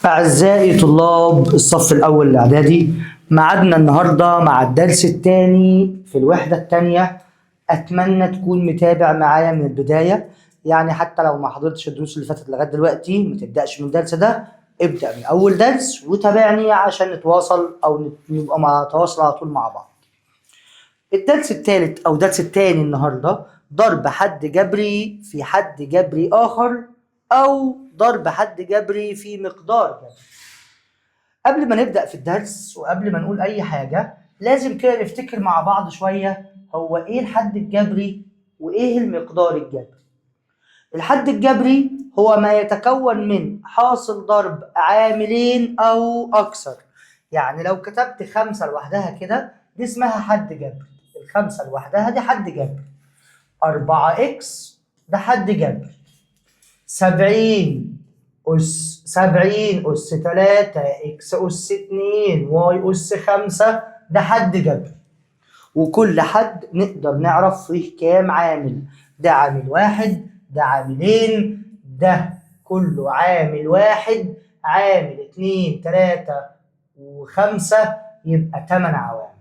أعزائي طلاب الصف الأول الإعدادي، معادنا النهاردة مع الدرس الثاني في الوحدة الثانية. أتمنى تكون متابع معايا من البداية، يعني حتى لو ما حضرتش الدروس اللي فاتت لغاية دلوقتي ما تبدأش من الدرس ده، ابدأ من أول درس وتابعني عشان نتواصل أو نبقى مع تواصل على طول مع بعض. الدرس الثالث أو الدرس الثاني النهاردة ضرب حد جبري في حد جبري آخر، أو ضرب حد جبري في مقدار جبري. قبل ما نبدأ في الدرس وقبل ما نقول أي حاجة لازم كده نفتكر مع بعض شوية هو إيه الحد الجبري وإيه المقدار الجبري. الحد الجبري هو ما يتكون من حاصل ضرب عاملين أو أكثر. يعني لو كتبت 5 لوحدها كده دي اسمها حد جبري، 5 لوحدها دي حد جبري، 4x ده حد جبري، 70 أس 3 إكس أس 2 واي أس 5 ده حد جبري. وكل حد نقدر نعرف فيه كام عامل، ده عامل واحد، ده عاملين، ده كله عامل واحد، عامل 2 3 و5 يبقى 8 عوامل.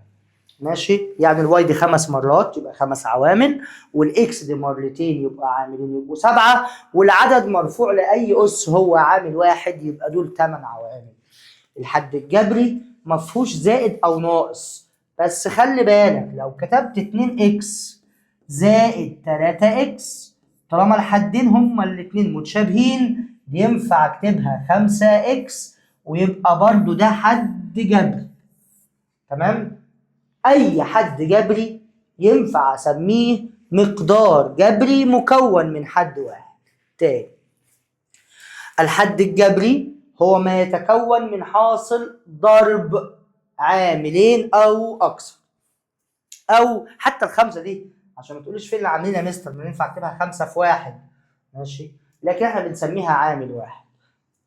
ماشي، يعني الواي دي 5 مرات يبقى 5 عوامل، والاكس دي مرتين يبقى عاملين يبقوا 7، والعدد مرفوع لاي اس هو عامل واحد يبقى دول 8 عوامل. الحد الجبري ما فيهوش زائد او ناقص، بس خلي بالك لو كتبت 2x زائد 3x طالما الحدين هما الاتنين متشابهين ينفع اكتبها 5x ويبقى برضو ده حد جبري. تمام؟ أي حد جبري ينفع أسميه مقدار جبري مكون من حد واحد. تاني، الحد الجبري هو ما يتكون من حاصل ضرب عاملين أو أكثر، أو حتى الخمسة دي عشان ما تقوليش فين اللي عاملين يا مستر، ما ينفع أكتبها 5 في 1، ماشي، لكن احنا بنسميها عامل واحد.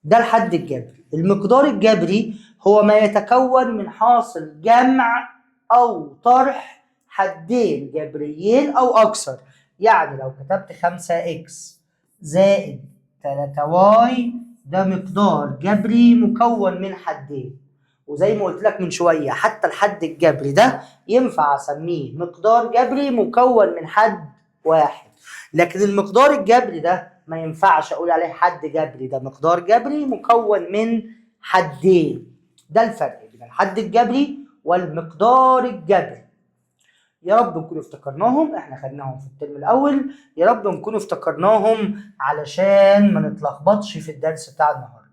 ده الحد الجبري. المقدار الجبري هو ما يتكون من حاصل جمع أو طرح حدين جبريين أو أكثر. يعني لو كتبت 5x زائد 3y ده مقدار جبري مكون من حدين، وزي ما قلت لك من شوية حتى الحد الجبري ده ينفع أسميه مقدار جبري مكون من حد واحد، لكن المقدار الجبري ده ما ينفعش أقول عليه حد جبري، ده مقدار جبري مكون من حدين. ده الفرق بين الحد الجبري والمقدار الجبري. يا رب نكون افتكرناهم، احنا خدناهم في الترم الاول، يا رب نكون افتكرناهم علشان ما نتلخبطش في الدرس بتاع النهارده.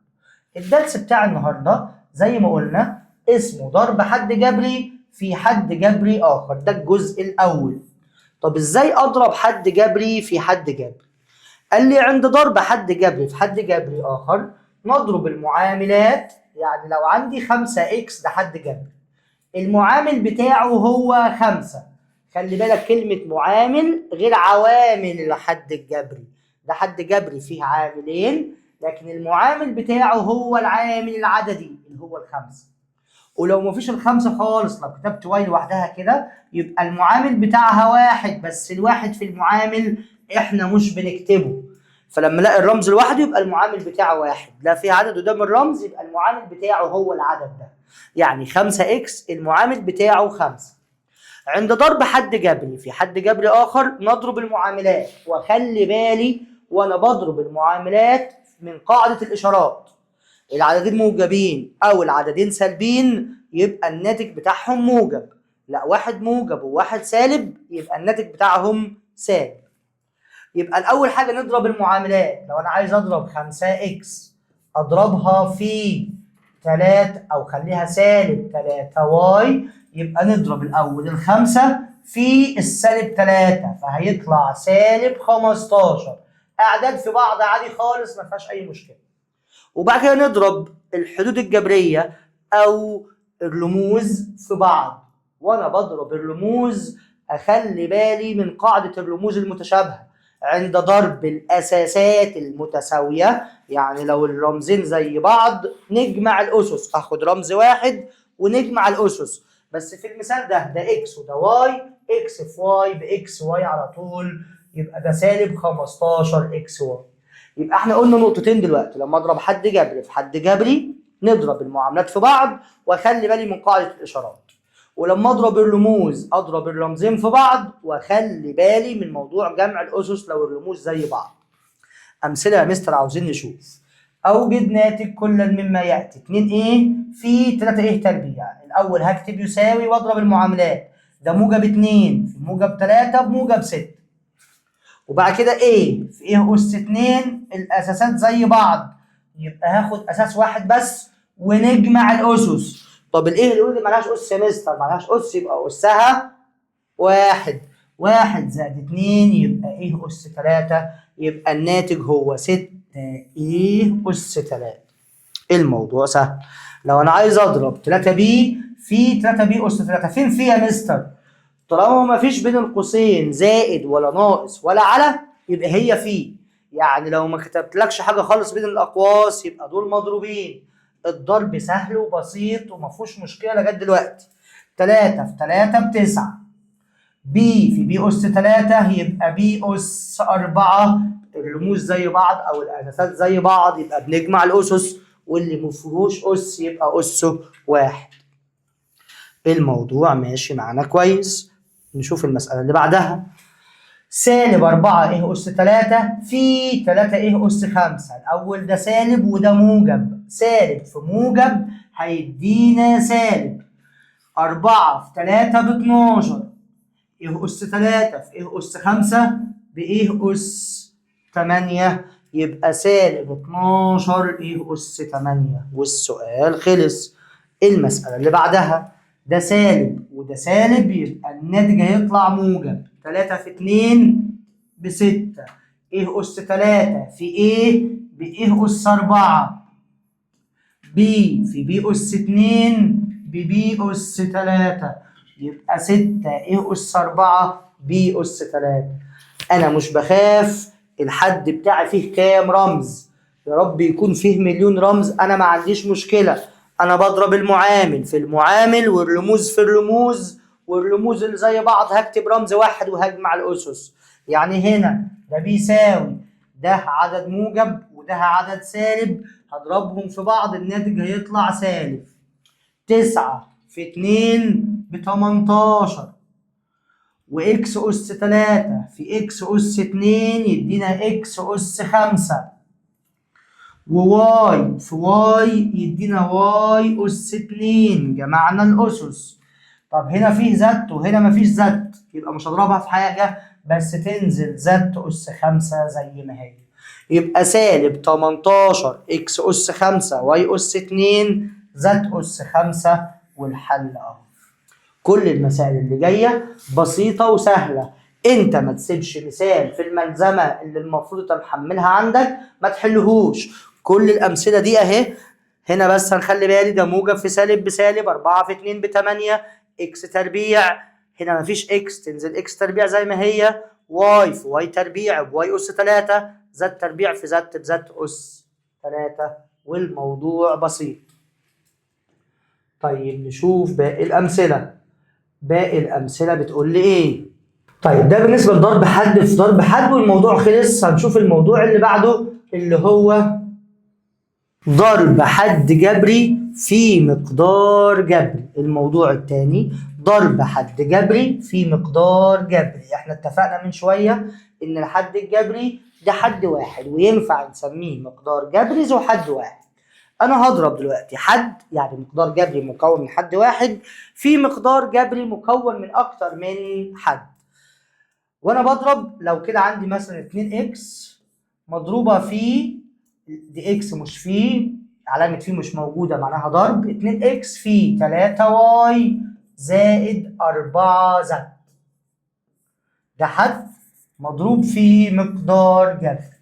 الدرس بتاع النهارده زي ما قلنا اسمه ضرب حد جبري في حد جبري اخر، ده الجزء الاول. طب ازاي اضرب حد جبري في حد جبري؟ قال لي عند ضرب حد جبري في حد جبري اخر نضرب المعاملات. يعني لو عندي 5x ده حد جبري، المعامل بتاعه هو 5. خلي بالك كلمة معامل غير عوامل الحد الجبري، ده حد جبري فيه عاملين لكن المعامل بتاعه هو العامل العددي اللي هو ال5. ولو مفيش ال5 خالص، لو كتبت واي لوحدها كده يبقى المعامل بتاعها واحد، بس الواحد في المعامل احنا مش بنكتبه، فلما الاقي الرمز لوحده يبقى المعامل بتاعه واحد، لا في عدد قدام الرمز يبقى المعامل بتاعه هو العدد ده. يعني 5x المعامل بتاعه 5. عند ضرب حد جبري في حد جبري آخر نضرب المعاملات، وخلي بالي وأنا بضرب المعاملات من قاعدة الإشارات، العددين موجبين أو العددين سالبين يبقى الناتج بتاعهم موجب، لا واحد موجب وواحد سالب يبقى الناتج بتاعهم سالب. يبقى الأول حاجة نضرب المعاملات. لو أنا عايز أضرب 5x أضربها في 3 أو خليها سالب 3y، يبقى نضرب الأول ال5 في السالب 3 فهيطلع سالب 15. أعداد في بعض عادي خالص ما فيهاش أي مشكلة. وبعد كده نضرب الحدود الجبرية أو الرموز في بعض، وأنا بضرب الرموز أخلي بالي من قاعدة الرموز المتشابهة عند ضرب الأساسات المتساوية. يعني لو الرمزين زي بعض نجمع الأسس، أخد رمز واحد ونجمع الأسس، بس في المثال ده إكس وده واي، إكس في واي بإكس واي على طول، يبقى ده سالب 15 إكس واي. يبقى احنا قلنا نقطتين دلوقتي، لما اضرب حد جبري في حد جبري نضرب المعاملات في بعض واخلي بالي من قاعده الاشارات، ولما اضرب الرموز اضرب الرمزين في بعض واخلي بالي من موضوع جمع الاسس لو الرموز زي بعض. امثله يا مستر عاوزين نشوف. اوجد ناتج كلا مما ياتي 2a في 3a تربيع. الاول هكتب يساوي واضرب المعاملات، ده موجب 2 في موجب 3 بموجب 6. وبعد كده a في a اس 2 الاساسات زي بعض، يبقى هاخد اساس واحد بس ونجمع الاسس. طب الايه اللي مالهاش اس يا مستر؟ مالهاش اس يبقى اسها واحد. واحد زائد 2 يبقى ايه اس 3، يبقى الناتج هو 6 ايه اس 3. الموضوع سهل. لو انا عايز اضرب 3 بي في 3 بي اس 3، فين في يا مستر؟ طالما ما فيش بين القوسين زائد ولا ناقص ولا على يبقى هي في. يعني لو ما كتبتلكش حاجه خالص بين الاقواس يبقى دول مضروبين. الضرب سهل وبسيط وما فيهوش مشكله لغايه دلوقتي. 3 في 3 ب9. بي في بي اس 3 يبقى بي اس 4. الرموز زي بعض او الاساسات زي بعض يبقى بنجمع الاسس، واللي ما فيهوش اس يبقى اسه واحد. الموضوع ماشي معانا كويس. نشوف المسألة اللي بعدها. سالب 4 ايه أس 3 في 3 ايه أس 5. الأول ده سالب وده موجب، سالب في موجب هيدينا سالب. 4 في 3 ب 12. ايه أس 3 في ايه أس 5 بايه أس 8، يبقى سالب 12 ايه أس 8 والسؤال خلص. المسألة اللي بعدها. ده سالب وده سالب يبقى الناتج هيطلع موجب. 3 في 2 ب6. ايه أس 3 في ايه بايه أس 4. بي في بي أس 2 ببي أس 3، يبقى 6 ايه أس 4 بي أس 3. أنا مش بخاف الحد بتاعي فيه كام رمز، يا رب يكون فيه مليون رمز، أنا ما عنديش مشكلة. أنا بضرب المعامل في المعامل والرموز في الرموز، والرموز اللي زي بعض هكتب رمز واحد وهجمع الأسس. يعني هنا ده بيساوي ده عدد موجب وده عدد سالب، هضربهم في بعض الناتج هيطلع سالب. 9 في 2 ب 18، واكس اس 3 في اكس اس 2 يدينا اكس اس 5، وواي في واي يدينا واي اس 2. جمعنا الاسس. طب هنا فيه زت وهنا مفيش زت، يبقى مش هضربها في حاجه بس تنزل زت اس 5 زي ما هي، يبقى سالب 18 اكس اس 5 واي اس 2 زت اس 5. والحل اهو. كل المسائل اللي جايه بسيطه وسهله. انت ما تسيبش مثال في الملزمه اللي المفروض انت محملها عندك ما تحلهوش. كل الامثله دي اهي. هنا بس هنخلي بالي ده موجب في سالب بسالب، 4 في 2 ب 8 اكس تربيع. هنا ما فيش اكس تنزل اكس تربيع زي ما هي. واي في واي تربيع بواي اس 3، زد تربيع في زد بزد اس 3. والموضوع بسيط. طيب نشوف باقي الامثله. باقي الامثله بتقول لي ايه؟ طيب ده بالنسبه لضرب حد في ضرب حد والموضوع خلص. هنشوف الموضوع اللي بعده اللي هو ضرب حد جبري في مقدار جبري. الموضوع الثاني ضرب حد جبري في مقدار جبري. احنا اتفقنا من شويه ان الحد الجبري ده حد واحد وينفع نسميه مقدار جبري ذو حد واحد. انا هضرب دلوقتي حد يعني مقدار جبري مكون من حد واحد في مقدار جبري مكون من اكتر من حد. وانا بضرب لو كده عندي مثلا 2 اكس مضروبه في دي اكس مش في علامه في مش موجوده معناها ضرب 2 اكس في 3 واي زائد 4 زد. ده حد مضروب في مقدار جبري.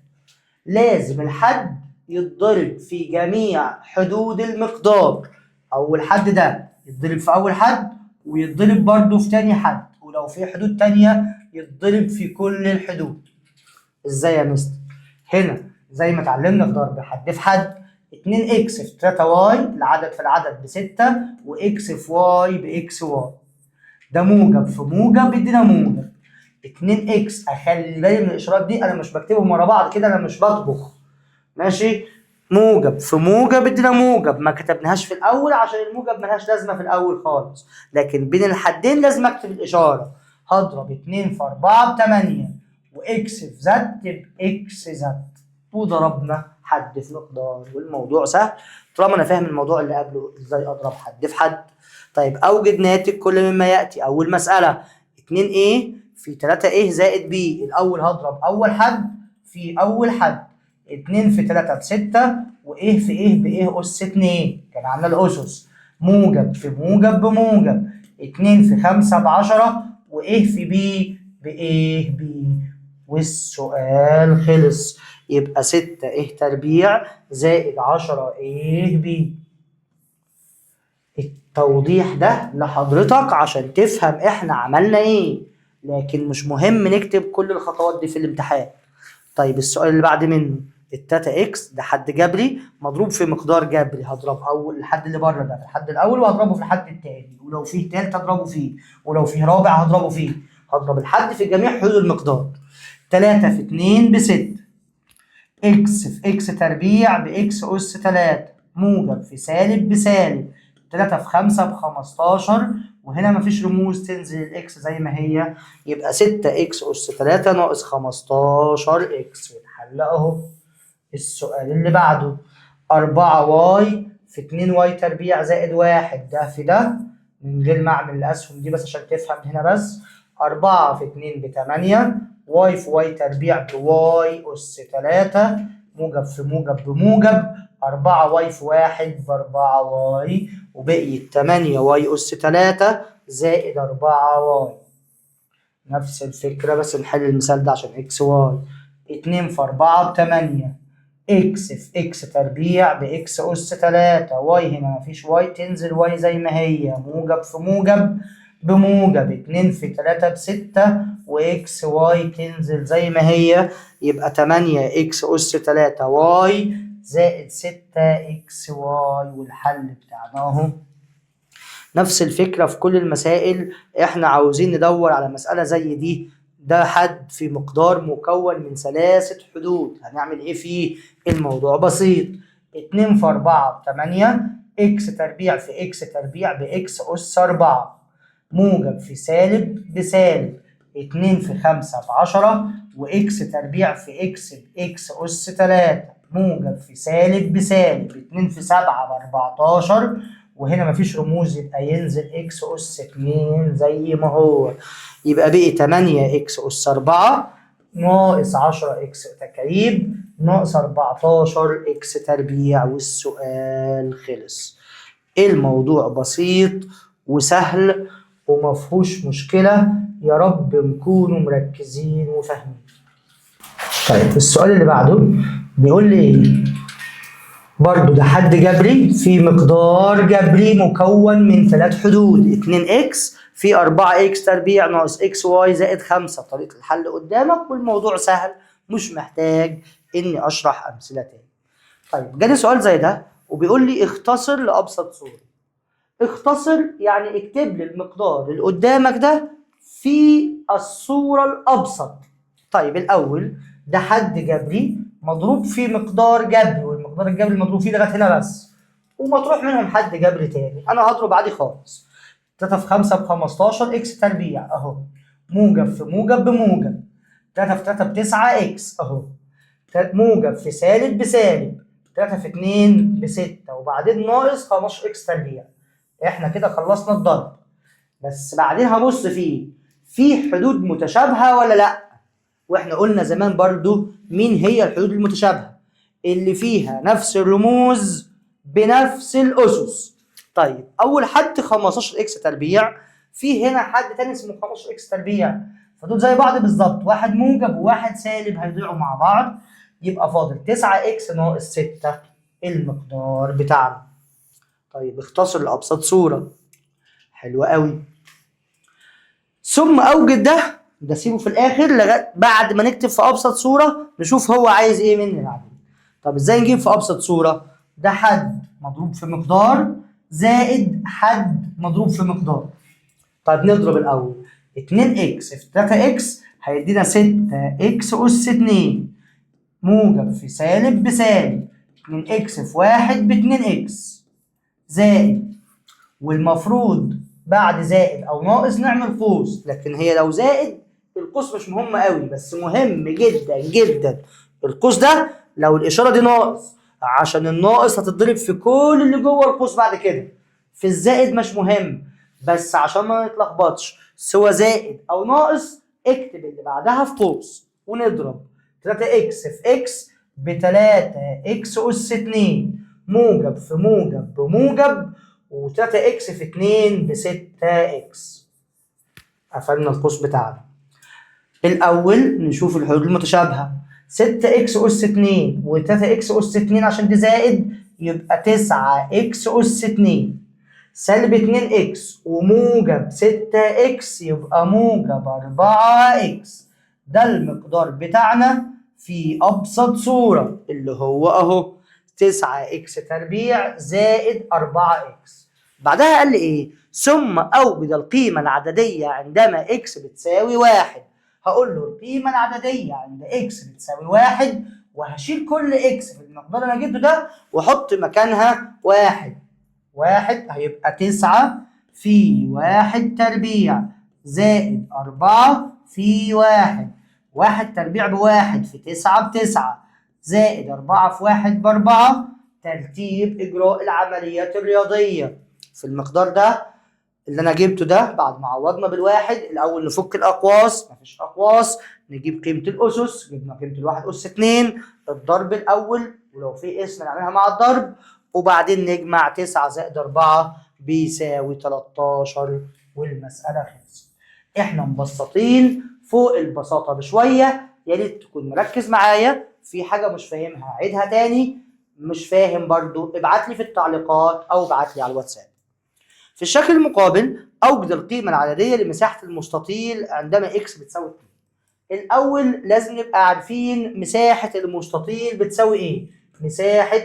لازم الحد يتضرب في جميع حدود المقدار. اول حد ده يتضرب في اول حد ويتضرب برضه في تاني حد، ولو في حدود تانية يتضرب في كل الحدود. ازاي يا مستر؟ هنا زي ما اتعلمنا في ضرب حد في حد 2 اكس في 3 واي العدد في العدد ب6 واكس في واي باكس واي. ده موجب في موجب يدينا موجب. 2 اكس اخلي بالي من الاشارات دي، انا مش بكتبهم ورا بعض كده، انا مش بطبخ. ماشي. موجب في موجب ادينا موجب، ما كتبناهاش في الاول عشان الموجب ملهاش لازمه في الاول خالص، لكن بين الحدين لازم اكتب الاشاره. هضرب 2 في 4 ب8 واكس في زد باكس زد، وضربنا حد في مقدار، والموضوع سهل طالما انا فاهم الموضوع اللي قبله ازاي اضرب حد في حد. طيب اوجد ناتج كل مما ياتي. اول مساله 2a في 3a زائد b. الاول هضرب اول حد في اول حد، 2 في 3 ب6 وايه في ايه بايه اس 2، كان عندنا الاسس. موجب في موجب بموجب، 2 في 5 ب10 وايه في بي بايه بي، والسؤال خلص. يبقى 6 ايه تربيع زائد 10 ايه بي. التوضيح ده لحضرتك عشان تفهم احنا عملنا ايه، لكن مش مهم نكتب كل الخطوات دي في الامتحان. طيب السؤال اللي بعد منه، التاتا اكس ده حد جبري مضروب في مقدار جبري، هضرب اول الحد اللي بره ده في الحد الاول وهضربه في الحد التاني، ولو فيه تالت هضربه فيه، ولو فيه رابع هضربه فيه. هضرب الحد في جميع حدود المقدار. 3 في 2 ب6، اكس في اكس تربيع باكس اس 3، موجب في سالب بسالب، 3 في 5 ب15، وهنا مفيش رموز تنزل الاكس زي ما هي، يبقى 6 اكس اس 3 ناقص 15 اكس، والحل اهو. السؤال اللي بعده 4 واي في 2 واي تربيع زائد 1، ده في ده من غير ما اعمل الاسهم دي بس عشان تفهم هنا بس. 4 في 2 ب8، واي في واي تربيع بواي اس 3، موجب في موجب بموجب، 4 واي في 1 ب4 واي، وبقيت 8 واي اس 3 زائد 4 واي. نفس الفكرة بس نحل المثال ده عشان اكس واي. 2 في 4 ب8، اكس في اكس تربيع باكس اس 3، واي هنا مفيش واي تنزل واي زي ما هي، موجب في موجب بموجب، 2 في 3 ب6 واكس واي تنزل زي ما هي، يبقى 8 اكس اس 3 واي زائد 6 اكس واي، والحل بتاعنا اهو. نفس الفكرة في كل المسائل، احنا عاوزين ندور على مسألة زي دي، ده حد في مقدار مكون من 3 حدود، هنعمل ايه فيه؟ الموضوع بسيط. 2 في 4 ب8، اكس تربيع في اكس تربيع باكس اس 4، موجب في سالب بسالب، 2 في 5 ب10، واكس تربيع في اكس باكس اس 3، موجب في سالب بسالب، 2 في 7 ب14، وهنا مفيش رموز يبقى ينزل اكس اس 2 زي ما هو، يبقى بقي 8 اكس اس 4 ناقص 10 اكس تكعيب ناقص 14 اكس تربيع، والسؤال خلص. الموضوع بسيط وسهل ومفهوش مشكلة، يا رب نكونوا مركزين وفاهمين. طيب السؤال اللي بعده بيقول لي ايه؟ برضو ده حد جبري في مقدار جبري مكون من 3 حدود، 2x في 4x تربيع ناقص xy زائد 5. طريقة الحل قدامك والموضوع سهل، مش محتاج اني اشرح امثلة تاني. طيب جالي سؤال زي ده وبيقول لي اختصر لابسط صورة. اختصر يعني اكتب لي المقدار اللي قدامك ده في الصورة الابسط. طيب الاول ده حد جبري مضروب في مقدار جبري، والمقدار الجبري المضروب فيه لغايه هنا بس، ومطروح منهم حد جبري تاني. انا هضرب عادي خالص، 3 في 5 ب15 اكس تربيع اهو، موجب في موجب بموجب، 3 في 3 ب9 اكس اهو، موجب في سالب بسالب، 3 في 2 ب6، وبعدين ناقص 15 اكس تربيع. احنا كده خلصنا الضرب، بس بعدين هبص فيه في حدود متشابهه ولا لا. واحنا قلنا زمان برضو مين هي الحدود المتشابهة؟ اللي فيها نفس الرموز بنفس الأسس. طيب أول حد 15 إكس تربيع، في هنا حد تاني اسمه 15 إكس تربيع، فدول زي بعض بالظبط، واحد موجب وواحد سالب هيضيعوا مع بعض، يبقى فاضل 9 إكس ناقص 6 المقدار بتاعنا. طيب اختصر لأبسط صورة، حلوة قوي. ثم أوجد ده سيبه في الاخر لغايه بعد ما نكتب في ابسط صوره نشوف هو عايز ايه مننا بعدين. طب ازاي نجيب في ابسط صوره؟ ده حد مضروب في مقدار زائد حد مضروب في مقدار. طيب نضرب الاول، 2 اكس في 3 اكس هيدينا 6 اكس اس 2، موجب في سالب بسالب 2 اكس في 1 ب 2 اكس زائد، والمفروض بعد زائد او ناقص نعمل قوس، لكن هي لو زائد القوس مش مهم قوي، بس مهم جدا جدا القوس ده لو الاشاره دي ناقص، عشان الناقص هتتضرب في كل اللي جوه القوس بعد كده. في الزائد مش مهم، بس عشان ما نتلخبطش سواء زائد او ناقص اكتب اللي بعدها في قوس ونضرب 3 اكس في اكس ب 3 اكس اس 2 موجب في موجب بموجب، و3 اكس في 2 ب 6 اكس. قفلنا القوس بتاعنا. الاول نشوف الحدود المتشابهه. 6 اكس اس 2 و3 اكس اس 2 عشان دي زائد يبقى 9 اكس اس 2 سالب 2 اكس وموجب 6 اكس يبقى موجب 4 اكس. ده المقدار بتاعنا في ابسط صوره اللي هو اهو 9 اكس تربيع زائد 4 اكس. بعدها قال لي ايه؟ ثم اوجد القيمه العدديه عندما اكس بتساوي 1. هقول له القيمه العدديه عند اكس بتساوي 1، وهشيل كل اكس في المقدار اللي انا جبته ده واحط مكانها 1. 1 هيبقى 9 في 1 تربيع زائد 4 في 1. 1 تربيع بواحد في 9 ب9 زائد 4 في 1 ب4. ترتيب إجراء العمليات الرياضية في المقدار ده اللي أنا جبته ده. بعد ما عوضنا بالواحد الأول نفك الأقواس، مفيش أقواس، نجيب قيمة الأسس. جبنا قيمة الواحد أس 2، الضرب الأول ولو في اسم نعملها مع الضرب، وبعدين نجمع 9 زائد 4 بيساوي 13 والمسألة خلصت. احنا مبسطين فوق البساطة بشوية. يا ريت تكون مركز معايا. في حاجة مش فاهمها عيدها تاني، مش فاهم برضو ابعت لي في التعليقات او ابعت لي على الواتساب. في الشكل المقابل اوجد القيمة العددية لمساحة المستطيل عندما اكس بتساوي 2. الاول لازم نبقى عارفين مساحة المستطيل بتساوي ايه. مساحة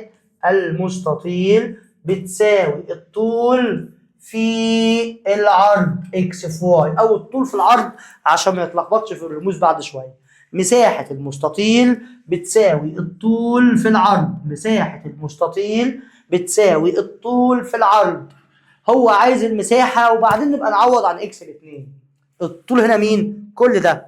المستطيل بتساوي الطول في العرض اكس في واي، او الطول في العرض عشان ما نتلخبطش في الرموز بعد شويه. مساحة المستطيل بتساوي الطول في العرض. مساحة المستطيل بتساوي الطول في العرض. هو عايز المساحة وبعدين نبقى نعوض عن اكس ب2. الطول هنا مين؟ كل ده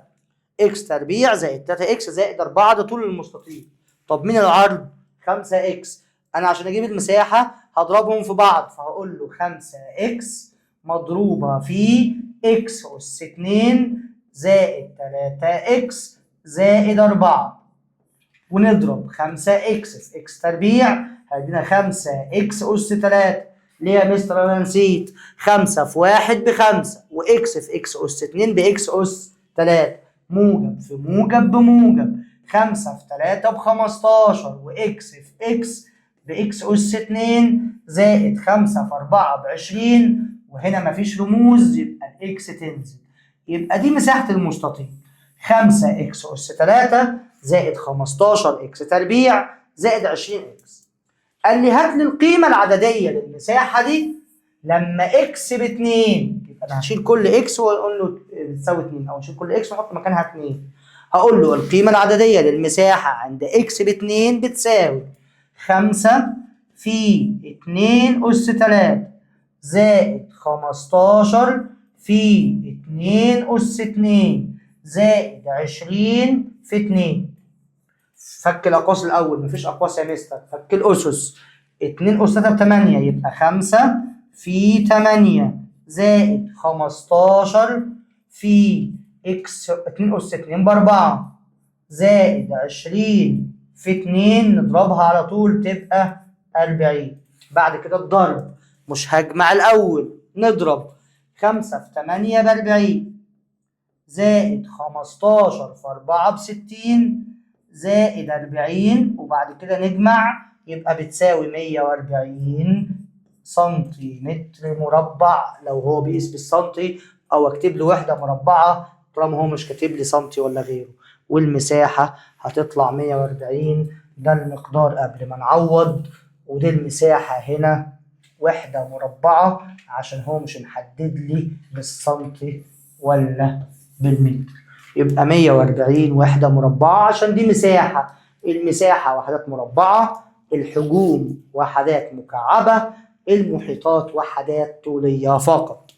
اكس تربيع زائد 3 اكس زائد 4 ده طول المستطيل. طب مين العرض؟ 5 اكس. انا عشان اجيب المساحه هضربهم في بعض، فهقول له 5 اكس مضروبه في اكس اس 2 زائد 3 اكس زائد 4، ونضرب 5 اكس في اكس تربيع هيدينا 5 اكس اس 3. ليه يا مستر انا نسيت؟ 5 في 1 ب5 واكس في اكس اس 2 باكس اس 3. موجب في موجب بموجب. 5 في 3 ب15 واكس في اكس باكس اس 2 زائد 5 في 4 ب20، وهنا مفيش رموز يبقى الاكس تنزل. يبقى دي مساحة المستطيل 5 اكس اس 3 زائد 15 اكس تربيع زائد 20 اكس. قال لي هات لي القيمة العددية للمساحة دي لما اكس ب2. يبقى انا هشيل كل اكس واقول له بتساوي 2، او اشيل كل اكس واحط مكانها 2. هقول له القيمة العددية للمساحة عند اكس ب2 بتساوي 5 في 2 اس 3 زائد 15 في 2 اس 2 زائد 20 في 2. فك الاقواس الاول، مفيش اقواس يا مستر. فك الاسس. 2 اس 3 ب8 يبقى 5 في 8 زائد 15 في اكس 2 اس 2 ب4 زائد 20 في 2 نضربها على طول تبقى 40. بعد كده الضرب، مش هجمع الاول، نضرب 5 في 8 ب40 زائد 15 في 4 ب60 زائد 40، وبعد كده نجمع يبقى بتساوي 140 سنتيمتر مربع لو هو بيقيس بالسنتي، او اكتب له وحده مربعه طالما هو مش كاتب لي سنتي ولا غيره. والمساحه هتطلع 140. ده المقدار قبل ما نعوض، ودي المساحه هنا وحده مربعه عشان هو مش محدد لي بالسنتي ولا بالمتر. يبقى 140 وحده مربعه عشان دي مساحه. المساحة وحدات مربعة، الحجوم وحدات مكعبة، المحيطات وحدات طولية فقط.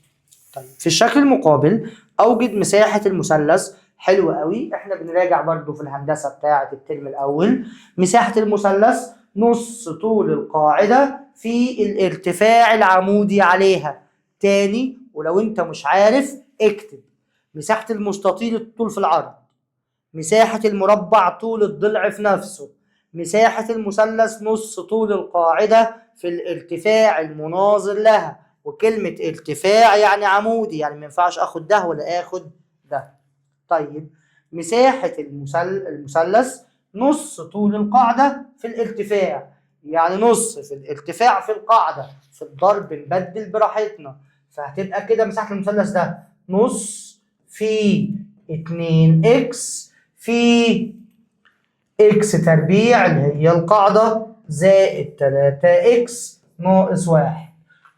طيب في الشكل المقابل أوجد مساحة المثلث. حلو قوي، احنا بنراجع برضو في الهندسة بتاعة الترم الأول. مساحة المثلث نص طول القاعدة في الارتفاع العمودي عليها. تاني، ولو انت مش عارف اكتب مساحة المستطيل الطول في العرض، مساحة المربع طول الضلع في نفسه، مساحة المثلث نص طول القاعدة في الارتفاع المناظر لها. وكلمة ارتفاع يعني عمودي، يعني ما ينفعش اخد ده ولا اخد ده. طيب مساحة المثلث نص طول القاعدة في الارتفاع، يعني نص في الارتفاع في القاعدة. في الضرب نبدل براحتنا، فهتبقى كده مساحة المثلث ده نص في 2 اكس في اكس تربيع اللي هي القاعدة زائد 3 اكس ناقص 1.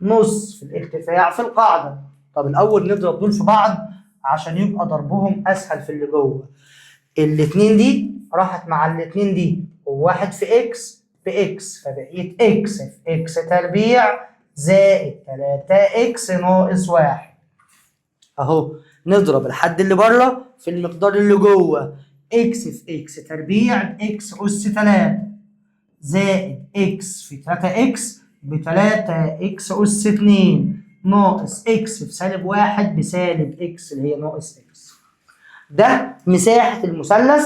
نص في الارتفاع في القاعدة. طب الأول نضرب دول في بعض عشان يبقى ضربهم أسهل في اللي جوه. الاتنين دي راحت مع الاتنين دي، وواحد في اكس بإكس، فبقيت اكس في اكس تربيع زائد 3 اكس ناقص 1. اهو نضرب الحد اللي بره في المقدار اللي جوه. اكس في اكس تربيع باكس اس 3 زائد اكس في 3 اكس ب 3 اكس اس 2 ناقص اكس في سالب 1 بسالب اكس اللي هي ناقص اكس. ده مساحة المثلث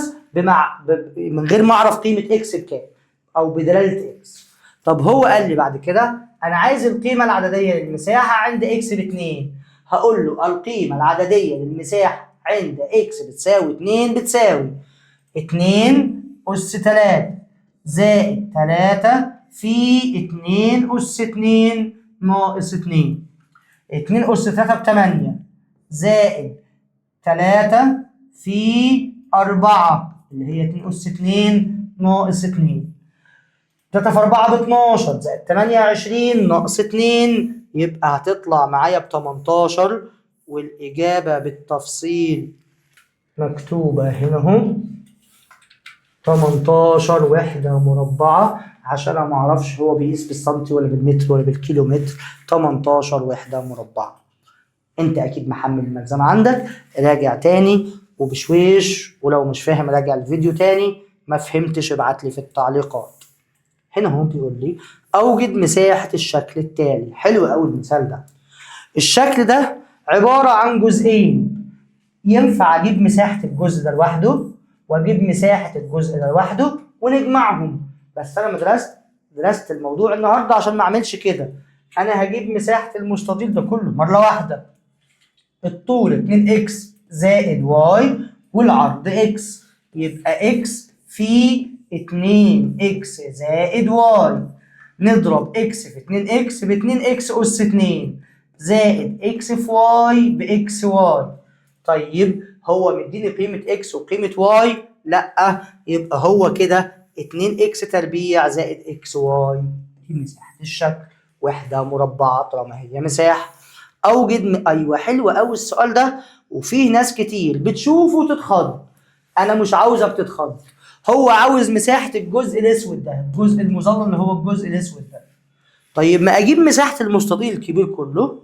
من غير ما اعرف قيمة اكس بكام او بدلالة اكس. طب هو قال لي بعد كده انا عايز القيمة العددية للمساحة عند اكس ب2. هقول له القيمة العددية للمساحة عند اكس بتساوي 2 بتساوي 2 أس 3 زائد 3 في 2 أس 2 ناقص 2. 2 أس 3 ب8 زائد 3 في 4 اللي هي 2 أس 2 ناقص 2. 3 في 4 ب 12 زائد 28 ناقص 2، يبقى هتطلع معايا ب 18. والإجابة بالتفصيل مكتوبة هنا اهو، 18 وحدة مربعة، عشان انا معرفش هو بيقيس بالسنتي ولا بالمتر ولا بالكيلومتر. 18 وحدة مربعة. انت اكيد محمل الملزمة عندك، راجع تاني وبشويش، ولو مش فاهم راجع الفيديو تاني، ما فهمتش ابعت لي في التعليقات. هنا هو بيقول لي اوجد مساحة الشكل التالي. حلو قوي المثال ده. الشكل ده عبارة عن جزئين، ينفع اجيب مساحة الجزء ده لوحده واجيب مساحة الجزء ده لوحده ونجمعهم. بس انا ما درست الموضوع النهارده عشان ما اعملش كده. انا هجيب مساحة المستطيل ده كله مرة واحدة. الطول 2 اكس زائد واي والعرض اكس، يبقى اكس في 2 اكس زائد واي. نضرب اكس في 2 اكس ب 2 اكس اس 2 زائد اكس في واي باكس واي. طيب هو مديني قيمة اكس وقيمة واي؟ لا، يبقى هو كده 2 اكس تربيع زائد اكس واي. دي مساحة الشكل، وحدة مربعة طالما هي مساحة. اوجد ايوه حلو قوي السؤال ده، وفيه ناس كتير بتشوفه وتتخض. انا مش عاوزك تتخض. هو عاوز مساحة الجزء الاسود ده، الجزء المظلل اللي هو الجزء الاسود ده. طيب ما اجيب مساحة المستطيل الكبير كله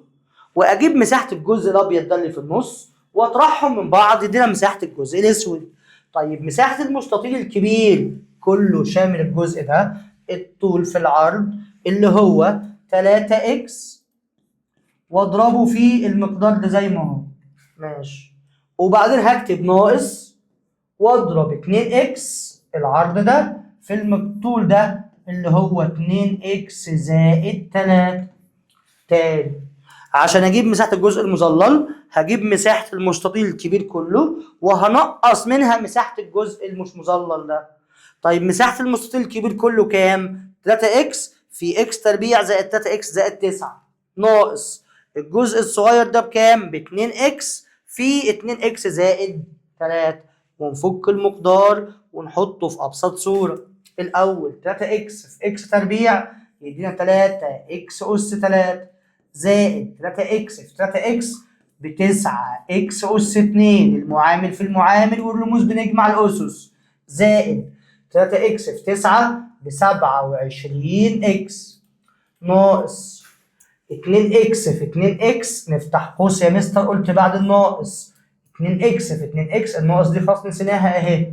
واجيب مساحة الجزء الابيض ده اللي في النص واطرحهم من بعض يدينا مساحة الجزء الاسود. طيب مساحة المستطيل الكبير كله شامل الجزء ده، الطول في العرض اللي هو 3 اكس واضربه في المقدار ده زي ما هو ماشي، وبعدين هكتب ناقص واضرب 2 اكس العرض ده في الطول ده اللي هو 2 اكس زائد 3. تاني عشان اجيب مساحة الجزء المظلل هجيب مساحة المستطيل الكبير كله وهنقص منها مساحة الجزء المش مظلل ده. طيب مساحة المستطيل الكبير كله كام؟ 3 اكس في اكس تربيع زائد 3 اكس زائد 9 ناقص الجزء الصغير ده بكام؟ ب 2 اكس في 2 اكس زائد 3. ونفك المقدار ونحطه في ابسط صورة. الاول 3 اكس في اكس تربيع يدينا 3 اكس اس 3 زائد 3 اكس في 3 اكس ب 9 اكس اس 2، المعامل في المعامل والرموز بنجمع الاسس، زائد 3 اكس في 9 ب27 اكس، ناقص 2 اكس في 2 اكس، نفتح قوس يا مستر قلت بعد الناقص 2 اكس في 2 اكس، الناقص دي خلاص نسيناها اهي،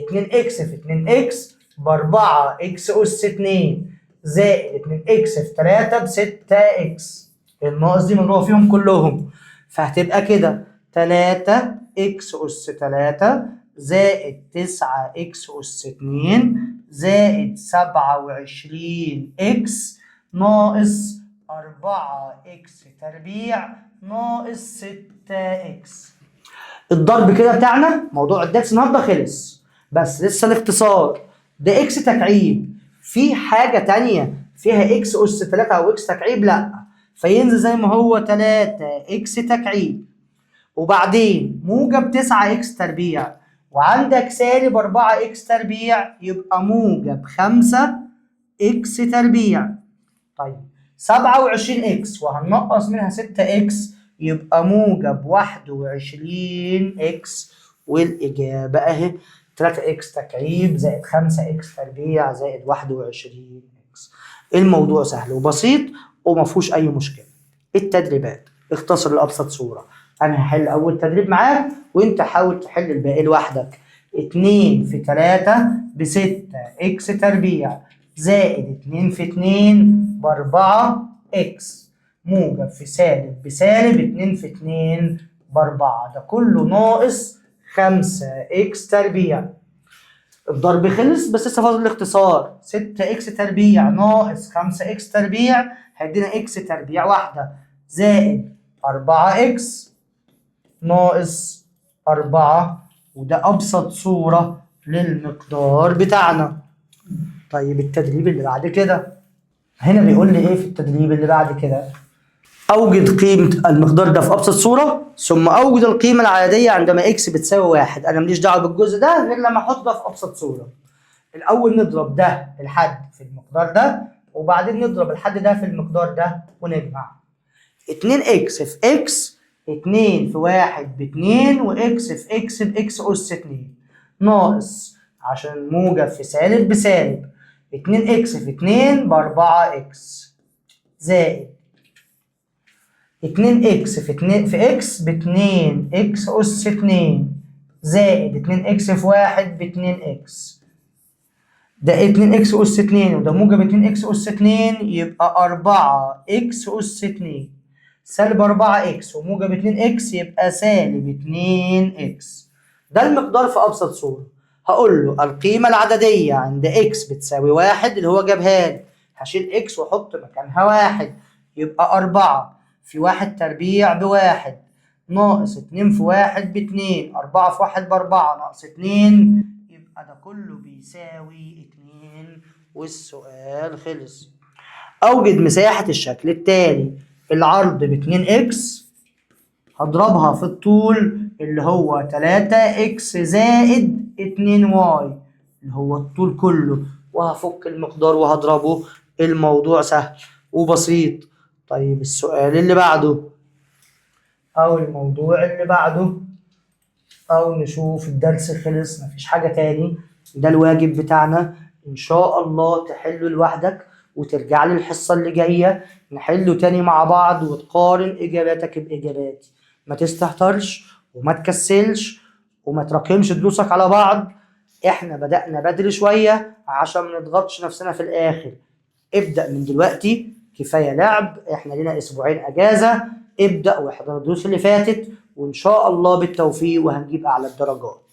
2 اكس في 2 اكس ب4 اكس اس 2 زائد 2 اكس في 3 ب6 اكس، الناقص دي مضروبه فيهم كلهم، فهتبقى كده 3 اكس اس 3 زائد 9 اكس اس 2 زائد 27 اكس ناقص 4 اكس تربيع ناقص 6 اكس. الضرب كده بتاعنا موضوع الدرس النهارده خلص، بس لسه الاختصار ده اكس تكعيب، في حاجه تانية فيها اكس اس 3 او اكس تكعيب؟ لا، فينزل زي ما هو 3 اكس تكعيب، وبعدين موجب 9 اكس تربيع، وعندك سالب 4 اكس تربيع، يبقى موجب 5 اكس تربيع. طيب 27 اكس وهننقص منها 6 اكس، يبقى موجب 21 اكس، والاجابه اهي 3 اكس تكعيب زائد 5 اكس تربيع زائد 21 اكس. الموضوع سهل وبسيط وما فيهوش اي مشكله. التدريبات اختصر لابسط صوره، انا هحل اول تدريب معاك وانت حاول تحل الباقي لوحدك. 2 في 3 ب6 اكس تربيع زائد 2 في 2 ب4 اكس، موجب في سالب بسالب 2 في 2 ب4، ده كله ناقص 5 اكس تربيع. الضرب خلص بس لسه فاضل الاختصار، 6 اكس تربيع ناقص 5 اكس تربيع هيدينا اكس تربيع واحده زائد 4 اكس ناقص 4، وده ابسط صوره للمقدار بتاعنا. طيب التدريب اللي بعد كده، هنا بيقول لي ايه في التدريب اللي بعد كده؟ اوجد قيمه المقدار ده في ابسط صوره، ثم اوجد القيمه العدديه عندما اكس بتساوي 1. انا ماليش دعوه بالجزء ده غير لما احط ده في ابسط صوره. الاول نضرب ده الحد في المقدار ده، وبعدين نضرب الحد ده في المقدار ده ونجمع. 2 اكس في اكس، 2 في 1 ب2، واكس في اكس باكس اس 2 ناقص، عشان موجب في سالب بسالب، 2 اكس في 2 ب4 اكس زائد 2 اكس في 2 في اكس ب2 اكس اس 2 زائد 2 اكس في 1 ب2 اكس، ده 2 اكس اس 2 وده موجب 2 اكس اس 2 يبقى 4 اكس اس 2 سالب 4 اكس وموجب 2 اكس يبقى سالب 2 اكس. ده المقدار في ابسط صوره. هقول له القيمه العدديه عند اكس بتساوي 1 اللي هو جابها لي، هشيل اكس واحط مكانها 1 يبقى 4 في 1 تربيع بواحد ناقص 2 في 1 ب2، 4 في 1 ب4 ناقص 2 يبقى ده كله بيساوي 2 والسؤال خلص. اوجد مساحة الشكل التالي، العرض ب2 اكس هضربها في الطول اللي هو 3 اكس زائد 2 واي اللي هو الطول كله، وهفك المقدار وهضربه. الموضوع سهل وبسيط. طيب السؤال اللي بعده او الموضوع اللي بعده، او نشوف الدرس خلص مفيش حاجة تاني، ده الواجب بتاعنا. ان شاء الله تحله لوحدك وترجع لي الحصة اللي جاية نحله تاني مع بعض وتقارن اجاباتك باجاباتي. ما تستهترش وما تكسلش وما تراكمش دروسك على بعض، احنا بدأنا بدري شوية عشان ما نضغطش نفسنا في الاخر. ابدأ من دلوقتي، كفاية لعب، احنا لنا اسبوعين اجازة، ابدأ واحضر الدروس اللي فاتت وان شاء الله بالتوفيق وهنجيب اعلى الدرجات.